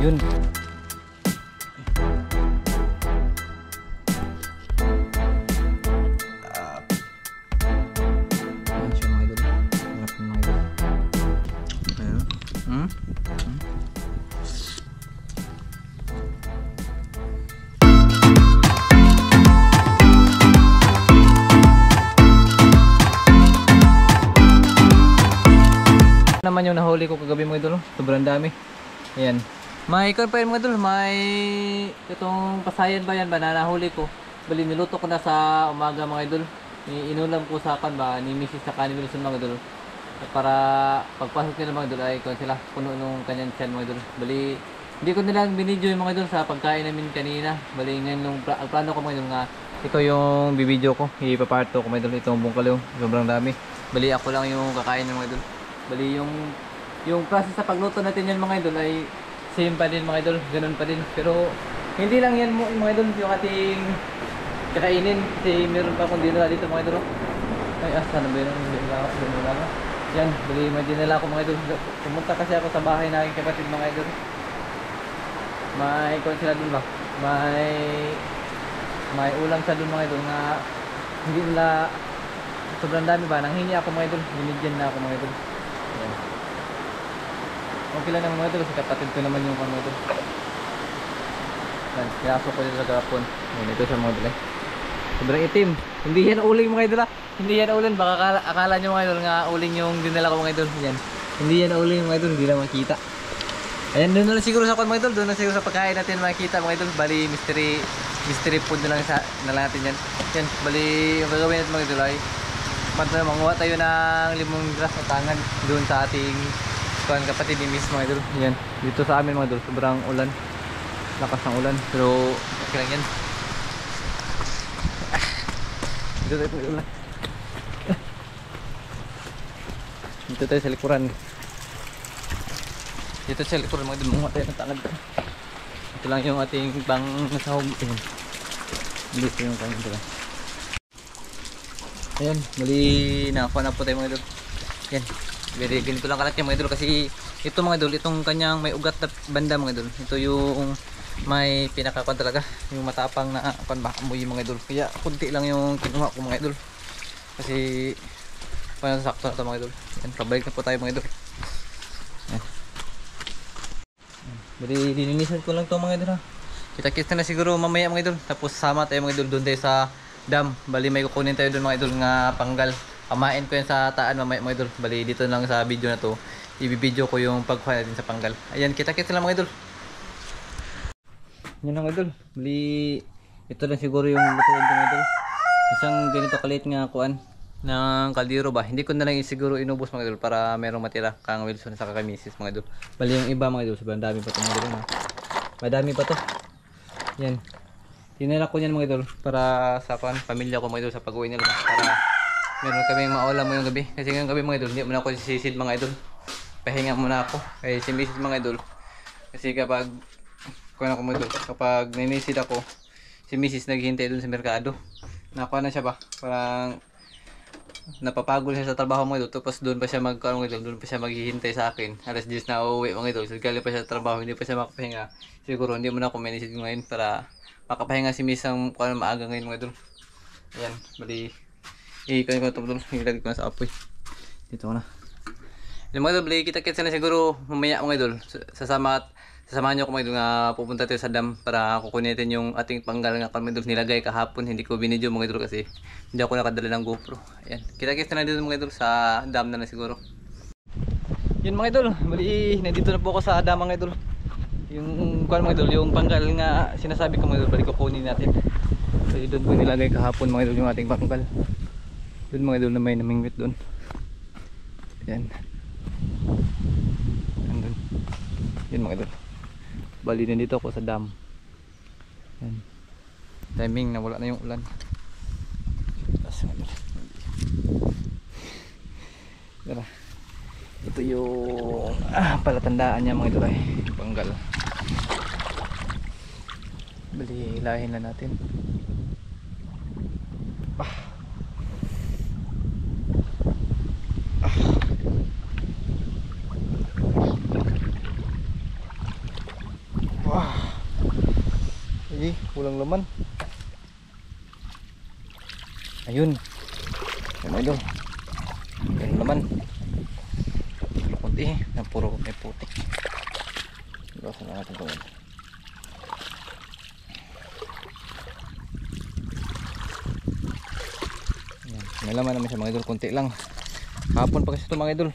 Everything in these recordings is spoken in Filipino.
Yun. Ayan siya mga idol. Harap ng mga idol. Ayan. Naman yung nahuli ko kagabi mga idol, sobrang dami. Ayan. May ikon pa yun mga idol, may itong pasayan ba yan ba na nahuli ko. Bali niluto ko na sa umaga mga idol. Inulam ko sa kan ba ni Mrs. sa kanin Wilson mga idol. Para pagpasok nila mga idol ay ikon sila puno nung kanyang tiyan mga idol. Bali hindi ko nilang binidyo yung mga idol sa pagkain namin kanina. Bali ngayon nung plano ko mga idol nga ito yung bibidyo ko, ipaparto ko mga idol itong bungkal yung sobrang dami. Bali ako lang yung kakain ng mga idol. Bali yung process sa pagluto natin yan mga idol ay same pa din mga idol, ganun pa din. Pero hindi lang yan mga idol yung ating kakainin kasi meron pa akong dinala dito mga idol. Ay sana ba yun? Dinala ko. Yan, bali may dinala ako mga idol. Pumunta kasi ako sa bahay na aking kapatid mga idol. May ikon sila dun ba? May ulam sa dun mga idol na hindi nila sobrang dami ba? Nanghingi ako mga idol, binigyan na ako mga idol. Ayan. Okay lang naman mga idol kasi kapatid ko naman yung mga idol. Pinasok ko dito sa garapon. Ayan, ito siya mga idol eh. Sobrang itim. Hindi yan uling mga idol ha. Hindi yan uling. Baka akala nyo mga idol nga uling yung dinala ko mga idol. Yan. Hindi yan uling mga idol. Hindi na makita. Ayan, doon na lang siguro sa mga idol. Doon na siguro sa pagkain natin makikita mga idol. Bali mystery food na lang natin yan. Yan. Bali yung gagawin natin mga idol ay manguha tayo ng limong grass o tangan doon sa ating kapatid ni Miss mga idol. Yan. Dito sa amin mga idol. Sobrang ulan. Lakas ng ulan. Pero okay lang yan. Dito tayo mga ulan. Dito tayo sa likuran. Dito sa likuran mga idol. Manguha tayo ng tangan. Ito lang yung ating pang nasahog. Dito yung tangan dito. Ayan, muli nakakuha na po tayo mga idol. Yan, ganito lang kalaki mga idol kasi ito mga idol, itong kanyang may ugat na banda mga idol. Ito yung may pinakakon talaga, yung matapang na amoy mga idol. Kaya kunti lang yung kinuha ko mga idol. Kasi parang sakto na ito mga idol. Yan, pabalik na po tayo mga idol. Yan. Bali, dininisan ko lang ito mga idol ha. Kita-kita na siguro mamaya mga idol. Tapos sama tayo mga idol doon tayo sa dam. Bali may kukunin tayo doon mga idol nga panggal. Pamain ko yan sa taan mamaya mga idol. Bali dito lang sa video na to ibibidyo ko yung pagkuha natin sa panggal. Ayan, kita-kita lang mga idol. Yan lang mga idol. Bali ito lang siguro yung lutuin ko mga idol. Isang ganito kalit nga kuan ng kaldero ba. Hindi ko na lang siguro inubos mga idol para merong matira kang Wilson sa kakamisis mga idol. Bali yung iba mga idol sobrang dami pa ito mga idol ha. Madami pa to. Yan. Tinala ko yan mga idol para sa pamilya ko mga idol sa pag-uwi nila para meron kaming maulam mo yung gabi kasi ngayong gabi mga idol hindi muna ako sisisid mga idol, pahinga muna ako kay si Mrs. mga idol kasi kapag kuha ako mga idol kapag ninisid ako si Mrs. naghihintay dun sa merkado nakuha na siya ba parang napapagod siya sa trabaho mga idol tapos doon pa siya doon pa siya maghihintay sa akin alas 10 na uuwi mga idol so galing pa siya sa trabaho hindi pa siya makapahinga siguro hindi muna ako minisid ngayon para makapahinga si Miss ang maaga ngayon mga idol. Ayan, bali ikaw ko ito idol, ilagay ko na sa apoy. Dito ko na. Yung mga idol, bali kita-kita na siguro mamaya mga idol. Sasamahan nyo ko mga idol nga pupunta tayo sa dam para kukunin natin yung ating panggal nga kami idol nilagay kahapon. Hindi ko binidyo mga idol kasi hindi ako nakadala ng GoPro. Ayan, kita-kita na dito mga idol sa dam na siguro. Yun mga idol, bali nandito na po ako sa dam mga idol. Yung kuan mga idol, yung panggal nga sinasabi ko mga idol, balik kukunin natin. So doon ko nilagay kahapon mga idol yung ating panggal. Doon mga idol na may namingwit doon. Ayan. Andun. Yun mga idol. Bali nandito ako sa dam. Ayan. Timing na wala na yung ulan. Tapos mga idol. Tara. Ito yung palatandaan niya mga idol ay panggal. Bali hilahin na natin. Kulang laman. Ayun. Ayun idol. Ayun laman. Kunti na puro may putik. Iwasan na natin ito. May laman naman siya mga idol, konti lang. Hapon pa kasi ito mga idol.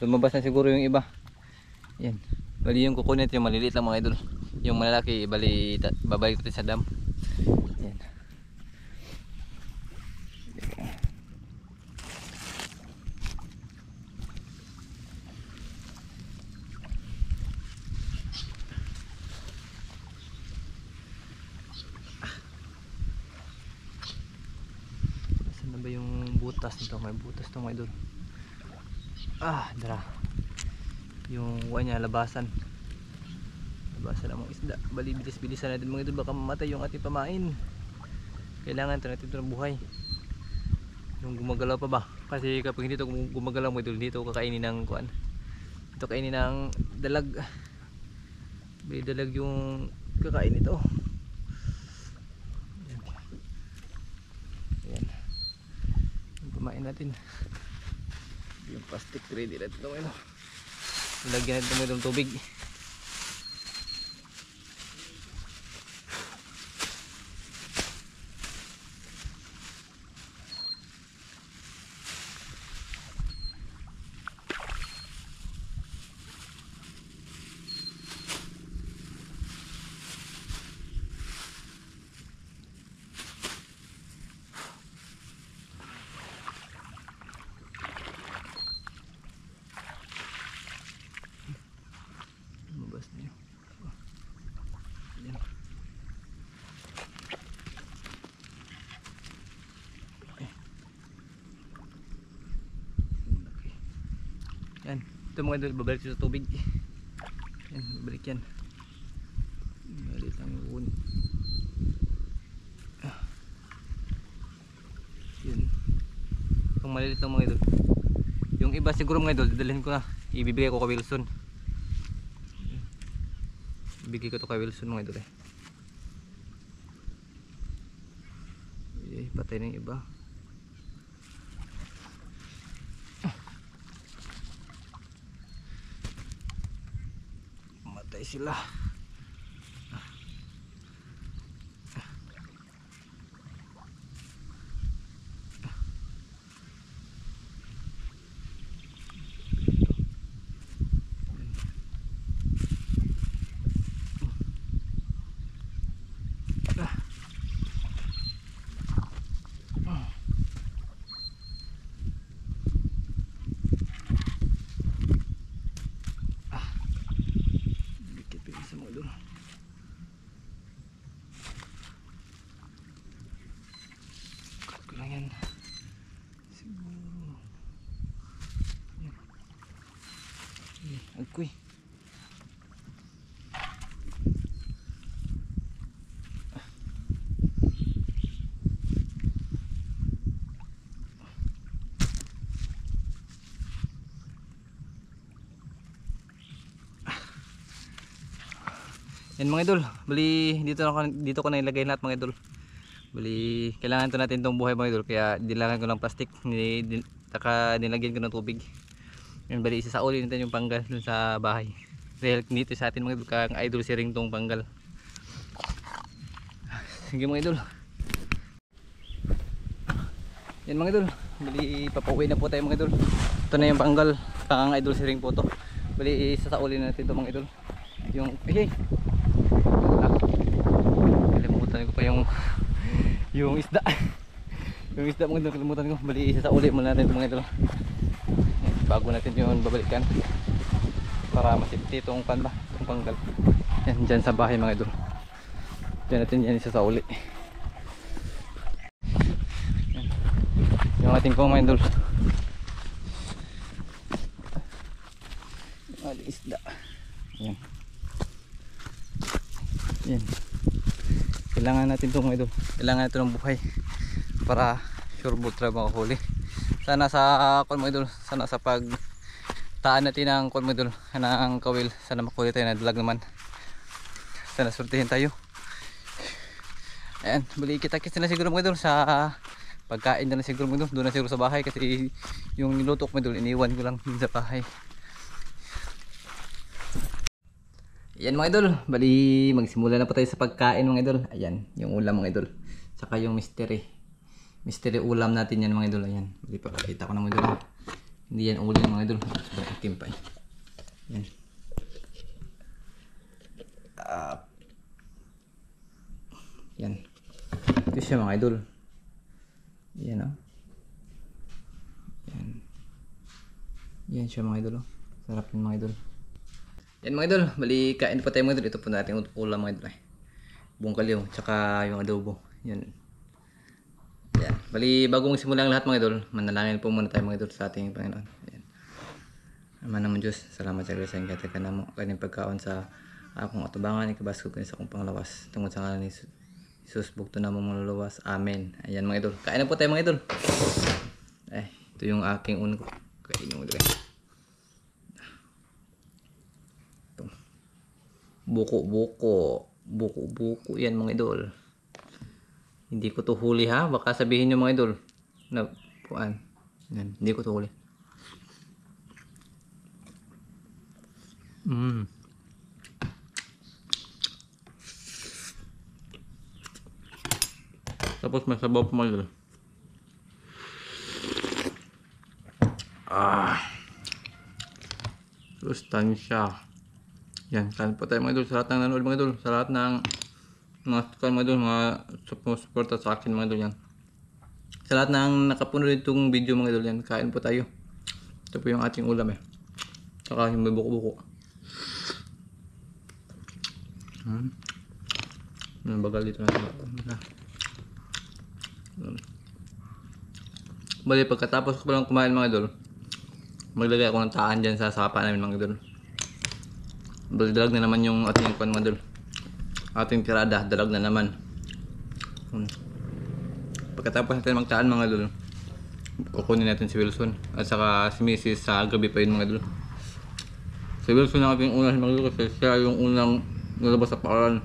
Lumabas na siguro yung iba. Yan. Bali yung kukunin yung maliliit lang mga idol. Yung malalaki bali babalik natin sa dam. Yan. Saan na ba yung butas nito? May butas to mga idol. Dara. Yung niya, labasan ang mga isda. Bali bilis-bilisan natin mga idol, baka mamatay yung ating pamain. Kailangan ito natin ito ng buhay. Yung gumagalaw pa ba, kasi kapag hindi ito gumagalaw mga idol, dito kakainin ng kuan. Ito kainin ng dalag. May dalag yung kakain ito. Ayan. Yung pamain natin, yung plastic ready natin ito. Lagyan natin ito ng tubig. Yan, ito mga idol, babalik sa tubig. Yan, babalik yan. Malit lang yung uun. Yun. Itong malilit lang mga idol. Yung iba siguro mga idol, dadalhin ko na. Ibibigay ko kay Wilson. Ibigay ko to kay Wilson mga idol. Patay na yung iba. Matay sila. Agkoy. Yan mga idol, bali dito ko na ilagay lahat mga idol. Bali kailangan to natin tong buhay mga idol, kaya dilangan ko ng plastic, nilagyan ko ng tubig. Yan, bali isa sa uli natin yung panggal dun sa bahay. Dahil dito sa atin mga idol, kang idol si Ring tong panggal. Sige mga idol. Yan mga idol, bali papauwi na po tayo mga idol. Ito na yung panggal, kang idol si Ring po to. Bali isa sa uli natin to mga idol. Yung kalimutan ko pa yung isda. Yung isda mga idol, kalimutan ko. Bali isa sa uli muna natin mga idol. Bago natin yun babalikan para masipti itong itong panggal. Yan dyan sa bahay mga idol. Dyan natin yan isa sa uli. Yan. Yung ating kong mga idol, yung isda. Yan. Yan. Kailangan natin itong mga idol, kailangan natin ng buhay para sure boat try makahuli. Sana sa mga idol, sana sa pag taan natin ng mga idol ng kawil, sana makuli tayo na dalag naman. Sana surtihin tayo. Ayan, bali kita-kits na siguro mga idol sa pagkain na lang siguro mga idol. Doon na siguro sa bahay kasi yung niluto ko mga idol, iniwan ko lang dun sa bahay. Ayan mga idol, bali magsimula na po tayo sa pagkain mga idol. Ayan, yung ulam mga idol. Saka yung mystery. Mystery ulam natin yan mga idol. Ayan, bali pakita ko na mga idol. Hindi yan ulam mga idol. Sobrang itim pa eh. Ayan. Yan. Ito siya mga idol. Yan o. Yan. Yan siya mga idol. Sarap yun mga idol. Yan mga idol, bali kain pa tayo mga idol. Ito po natin ulam mga idol eh. Buong kaliw, tsaka yung adobo. Yan. Yan. Bali bago magsimula ang lahat mga idol, manalangin po muna tayo mga idol sa ating Panginoon. Yan. Ama naman Diyos, salamat sa Diyos. Ang kata ka na mo, kanyang pagkaon sa akong atubangan, ikabas ko sa akong panglawas. Tungkol sa ngalan ni Jesus, bugto na mo maluluwas. Amen. Ayan mga idol. Kain na po tayo mga idol. Ito yung aking unang kain yung idol. Buko yan mga idol. Hindi ko to huli ha, baka sabihin nyo mga idol na puan. Yan, hindi ko to huli. Tapos may sabaw pa mga idol. Sustansya. Yan, kain po tayo mga idol. Sa lahat ng nanood mga idol. Sa lahat ng mga idol, mga support sa akin mga idol yan. Sa lahat ng nakapunod itong video mga idol yan, kain po tayo. Ito po yung ating ulam eh. Saka yung may buko-buko. Yung bagal dito natin. Bali pagkatapos ko lang kumain mga idol, maglagay ako ng taan dyan sa sapa namin mga idol. Dalag na naman yung ating pan mga idol. Ating tirada, dalag na naman. Pagkatapos natin magtaan mga idol, kukunin natin si Wilson at saka si Mrs. sa gabi pa yun mga idol. Si Wilson ang ating unang mga idol kasi siya yung unang nalabas sa paaralan.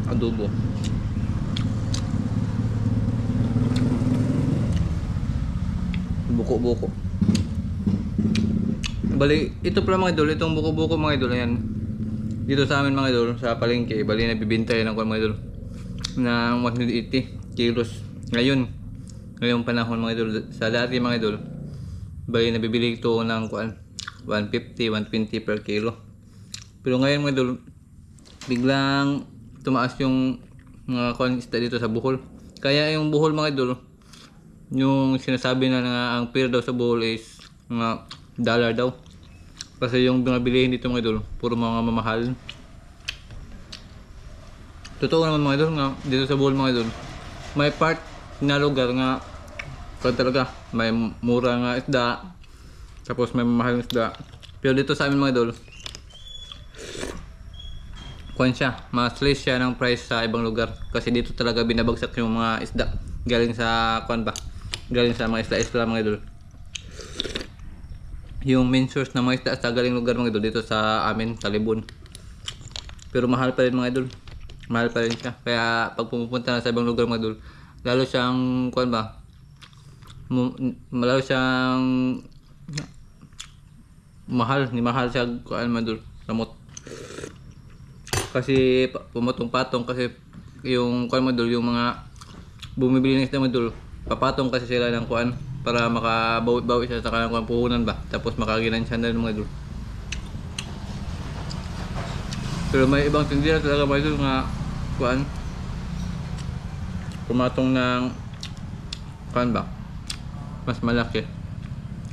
Adobo. Buko-buko. Bali, ito pala mga idol, itong buko-buko mga idol, ayan. Dito sa amin mga idol, sa palengke, bali nabibinta yan ng mga idol ng 180 kilos. Ngayong panahon mga idol, sa dati mga idol, bali nabibili ito ng 150, 120 per kilo. Pero ngayon mga idol, biglang tumaas yung mga isda dito sa Bohol. Kaya yung Bohol mga idol, yung sinasabi na ang pair daw sa Bohol is mga dollar daw. Kasi yung binabilihin dito mga idol, puro mga mamahal. Totoo naman mga idol nga, dito sa Bohol mga idol, may part na lugar nga talaga may mura nga isda, tapos may mamahal ng isda. Pero dito sa amin mga idol, mas less siya ng price sa ibang lugar. Kasi dito talaga binabagsak yung mga isda galing sa galing sa mga isla-isla mga idol. Yung main source ng mga isda sa galing lugar mga idol dito sa amin, Talibon. Pero mahal pa rin mga idol. Mahal pa rin siya. Kaya pag pumupunta na sa ibang lugar mga idol, lalo siyang lalo siyang mahal siya mga idol, samot. Kasi pumutong-patong kasi yung mga idol, yung mga bumibili ng isda mga idol, papatong kasi sila ng para makabawi siya sa kanilang puhunan ba, tapos makaginansya na rin mga idol. Pero may ibang tindera talaga mga idol nga pumatong ng ba, mas malaki,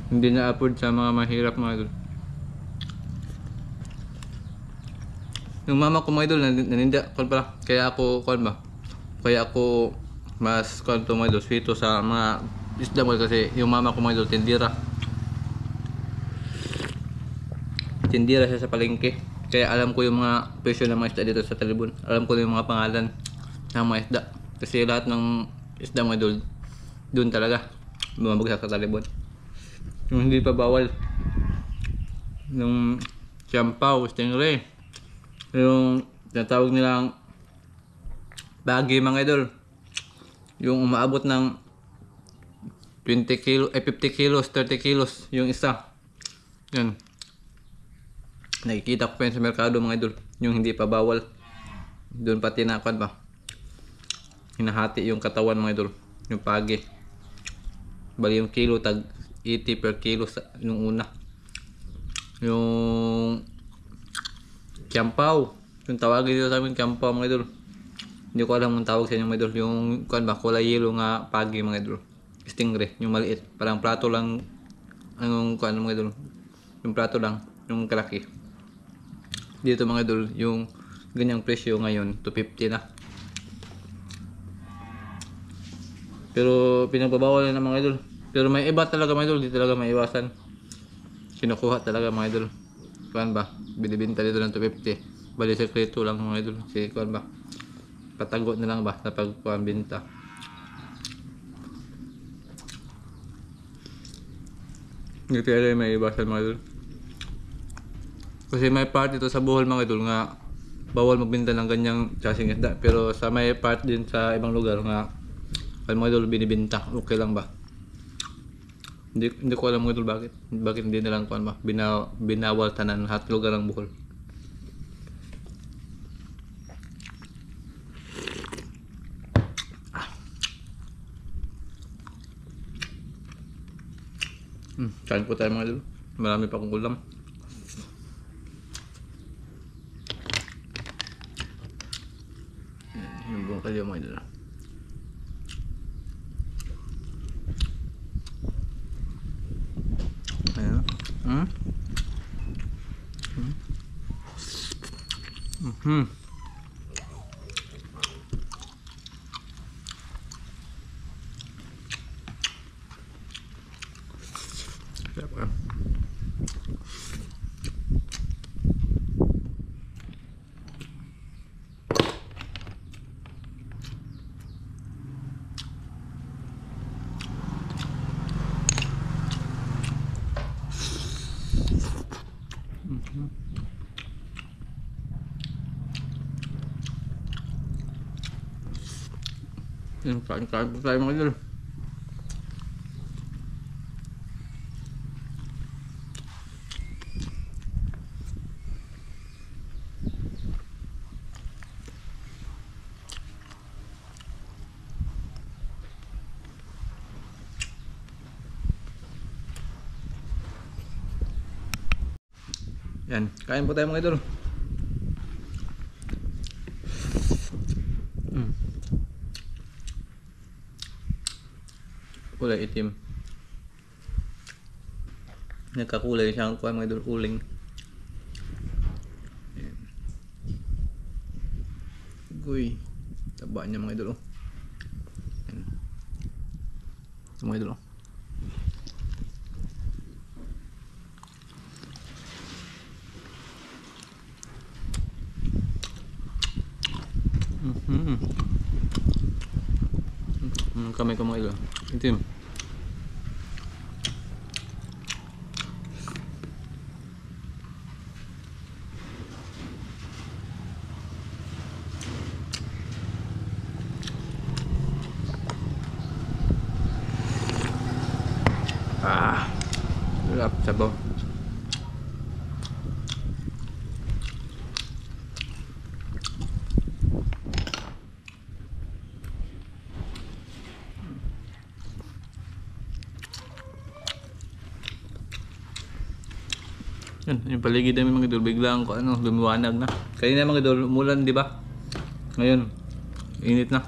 hindi na afford sa mga mahirap mga idol. Yung mama ko mga idol naninda pala, kaya ako mas mga idol sweeto sa mga isda mo kasi yung mama ko mga idol tindira siya sa palengke, kaya alam ko yung mga presyo ng mga isda dito sa Talibon. Alam ko yung mga pangalan ng mga isda kasi lahat ng isda mga idol doon talaga bumabagsak sa Talibon. Yung hindi pa bawal Yung Qiampao, stingray. Yung tinatawag nilang bagi mga idol. Yung umaabot ng 20 kilo, 50 kilos, 30 kilos yung isa. Yan. Nakikita ko pa yun sa merkado mga idol. Yung hindi pa bawal. Doon pa tinakan pa. Hinahati yung katawan mga idol. Yung pagi. Bali yung kilo tag 80 per kilo yung una. Yung Qiampao. Yung tawagin dito sa amin Qiampao mga idol. Hindi ko alam kung tawag sa inyo mga idol. Yung kuan ba, kulay yellow nga pagi mga idol. Stingray, yung maliit. Parang plato lang. Anong kuan mga idol. Yung plato lang. Yung kalaki. Dito mga idol, yung ganyang presyo ngayon, 250 na. Pero pinagbabawal na ng mga idol. Pero may iba talaga mga idol, di talaga maiwasan. Kinukuha talaga mga idol. Kuan ba? Binibenta dito ng 250. Bali sekreto lang mga idol. Si kuan ba? Patago na lang ba sa pagkuan binta. Hindi talaga may iwasan mga idol. Kasi may part dito sa Bohol mga idol nga bawal magbenta ng ganyang klaseng isda. Pero sa may part din sa ibang lugar nga mga idol binibenta. Okay lang ba? Hindi ko alam mga idol bakit hindi nilang kuan ba? Binawal tanan lahat lugar ng Bohol. Kain po tayo mga idol. Marami pa akong ulam. Yung buong kalyo mga idol. Ayan. Sarap ka. Yung kain po tayo mga idol. Yan, kain po tayo mga idol. Kulay itim. Nagkakulay siyang kuha mga idol, uling. Ayan. Guy, taba niya mga idol. Ayan. Ito mga idol. Kamay ko mga idol. Itim. Sarap, sabaw. Yan, yung paligid namin mga idol, biglang ko lumiwanag na. Kanina mga idol, umulan, di ba? Ngayon, init na.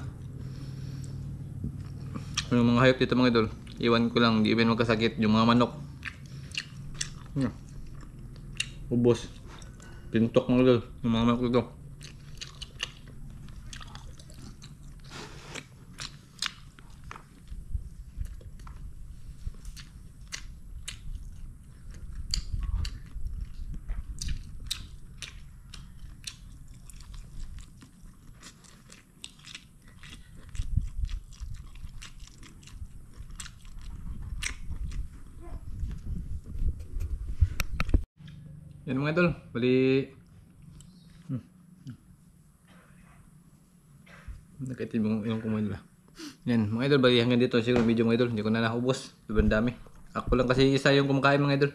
Yung mga hayop dito mga idol, iwan ko lang, di even magkasakit yung mga manok. Yan. Ubos. Pintok mga idol, yung mga manok dito. Yan mga idol, bali nakaitim yung kumain nila. Yan mga idol, bali hanggang dito siguro video mga idol. Hindi ko na naubos, sobrang dami. Ako lang kasi isa yung kumakain mga idol.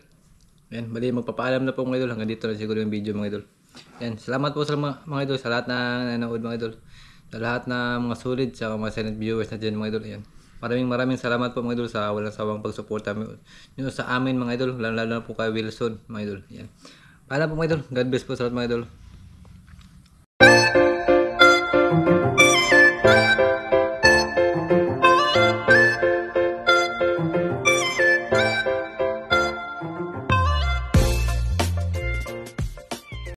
Yan, bali magpapaalam na po mga idol. Hanggang dito na siguro yung video mga idol. Yan, salamat po sa mga idol, sa lahat na nanood mga idol. Sa lahat na mga solid, sa mga silent viewers na dyan mga idol. Yan. Maraming salamat po mga idol sa walang sawang pagsuporta nyo sa amin mga idol. Lalo na po kay Wilson mga idol. Yan. Paalam po mga idol. God bless po sa lahat mga idol.